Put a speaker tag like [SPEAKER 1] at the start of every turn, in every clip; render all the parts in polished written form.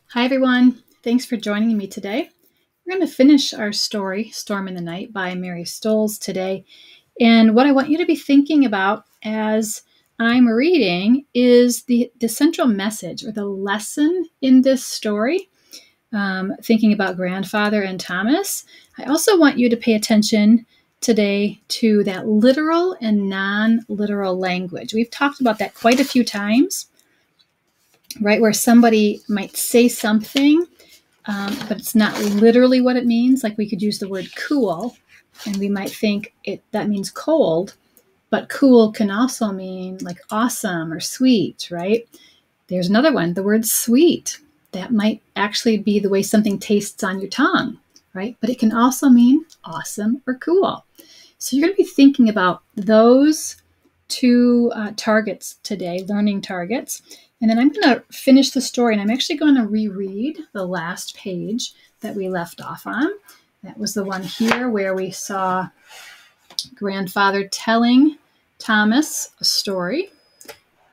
[SPEAKER 1] Hi, everyone. Thanks for joining me today. We're going to finish our story, Storm in the Night by Mary Stoles today. And what I want you to be thinking about as I'm reading is the central message or the lesson in this story. Thinking about Grandfather and Thomas. I also want you to pay attention today to that literal and non-literal language. We've talked about that quite a few times, right? Where somebody might say something but it's not literally what it means. Like we could use the word cool, and we might think that means cold, but cool can also mean like awesome or sweet, right? There's another one, the word sweet. That might actually be the way something tastes on your tongue, right? But it can also mean awesome or cool. So you're going to be thinking about those two targets today, learning targets. And then I'm going to finish the story, and I'm actually going to reread the last page that we left off on. That was the one here where we saw Grandfather telling Thomas a story,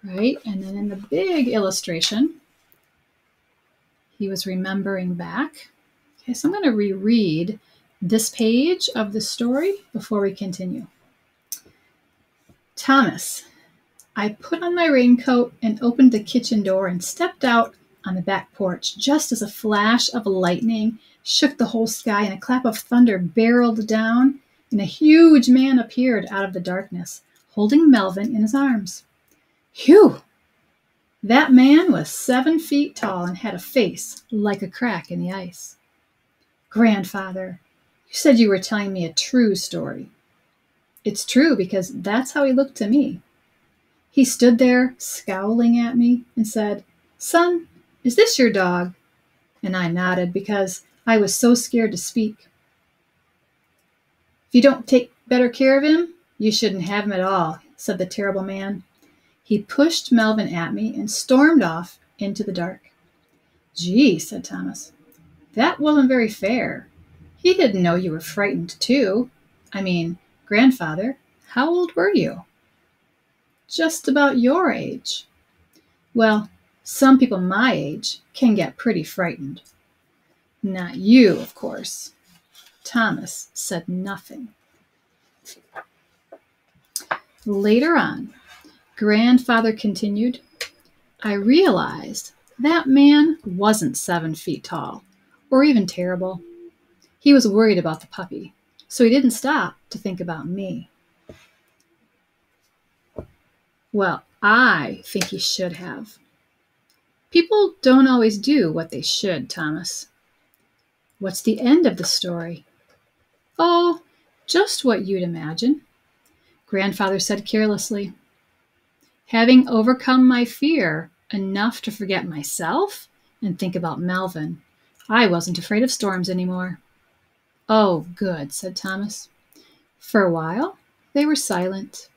[SPEAKER 1] right? And then in the big illustration, he was remembering back. Okay, so I'm going to reread this page of the story before we continue. Thomas, I put on my raincoat and opened the kitchen door and stepped out on the back porch just as a flash of lightning shook the whole sky and a clap of thunder barreled down and a huge man appeared out of the darkness, holding Melvin in his arms. Phew! That man was 7 feet tall and had a face like a crack in the ice. Grandfather, you said you were telling me a true story. It's true because that's how he looked to me. He stood there, scowling at me, and said, Son, is this your dog? And I nodded because I was so scared to speak. If you don't take better care of him, you shouldn't have him at all, said the terrible man. He pushed Melvin at me and stormed off into the dark. Gee, said Thomas, that wasn't very fair. He didn't know you were frightened, too. I mean, Grandfather, how old were you? Just about your age. Well, some people my age can get pretty frightened. Not you, of course. Thomas said nothing. Later on, Grandfather continued, I realized that man wasn't 7 feet tall, or even terrible. He was worried about the puppy, so he didn't stop to think about me. Well, I think he should have. People don't always do what they should, Thomas. What's the end of the story? Oh, just what you'd imagine, Grandfather said carelessly. Having overcome my fear enough to forget myself and think about Melvin, I wasn't afraid of storms anymore. Oh, good, said Thomas. For a while, they were silent.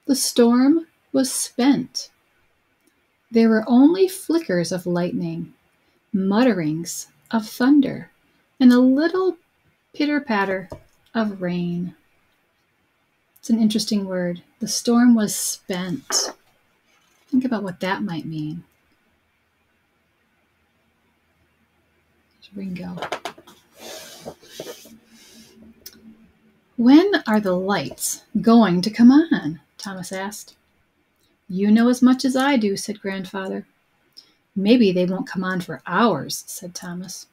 [SPEAKER 1] The storm was spent. There were only flickers of lightning, mutterings of thunder, and a little pitter-patter of rain. It's an interesting word. The storm was spent. Think about what that might mean. There's Ringo. When are the lights going to come on? Thomas asked. You know as much as I do, said Grandfather. Maybe they won't come on for hours, said Thomas.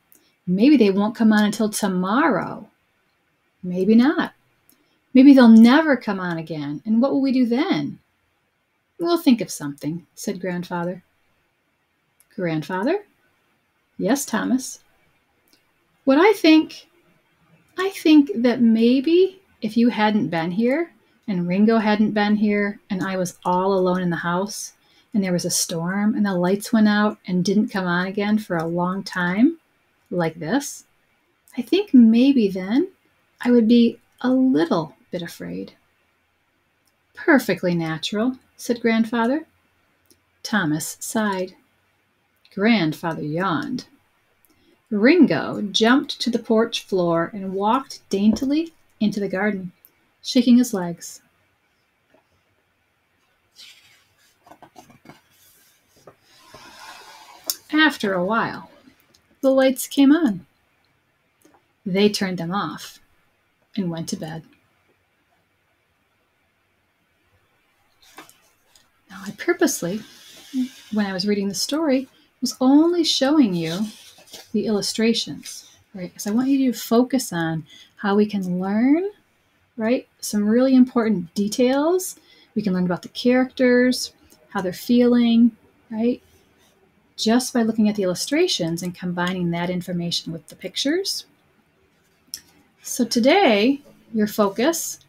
[SPEAKER 1] Maybe they won't come on until tomorrow. Maybe not. Maybe they'll never come on again, and what will we do then? We'll think of something, said Grandfather. Grandfather? Yes, Thomas. What I think that maybe if you hadn't been here, and Ringo hadn't been here, and I was all alone in the house, and there was a storm, and the lights went out and didn't come on again for a long time, like this, I think maybe then I would be a little bit afraid. Perfectly natural, said Grandfather. Thomas sighed. Grandfather yawned. Ringo jumped to the porch floor and walked daintily into the garden, shaking his legs. After a while, the lights came on. They turned them off and went to bed. Now, I purposely, when I was reading the story, was only showing you the illustrations, right? Because I want you to focus on how we can learn, right? Some really important details. We can learn about the characters, how they're feeling, right? Just by looking at the illustrations and combining that information with the pictures. So today, your focus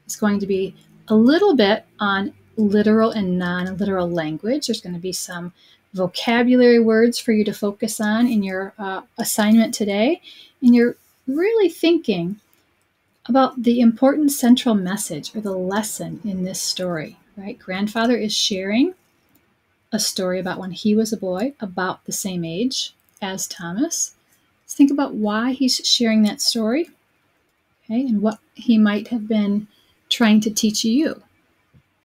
[SPEAKER 1] is going to be a little bit on literal and non-literal language. There's going to be some vocabulary words for you to focus on in your assignment today. And you're really thinking about the important central message or the lesson in this story, right? Grandfather is sharing a story about when he was a boy, about the same age as Thomas. Let's think about why he's sharing that story, okay, and what he might have been trying to teach you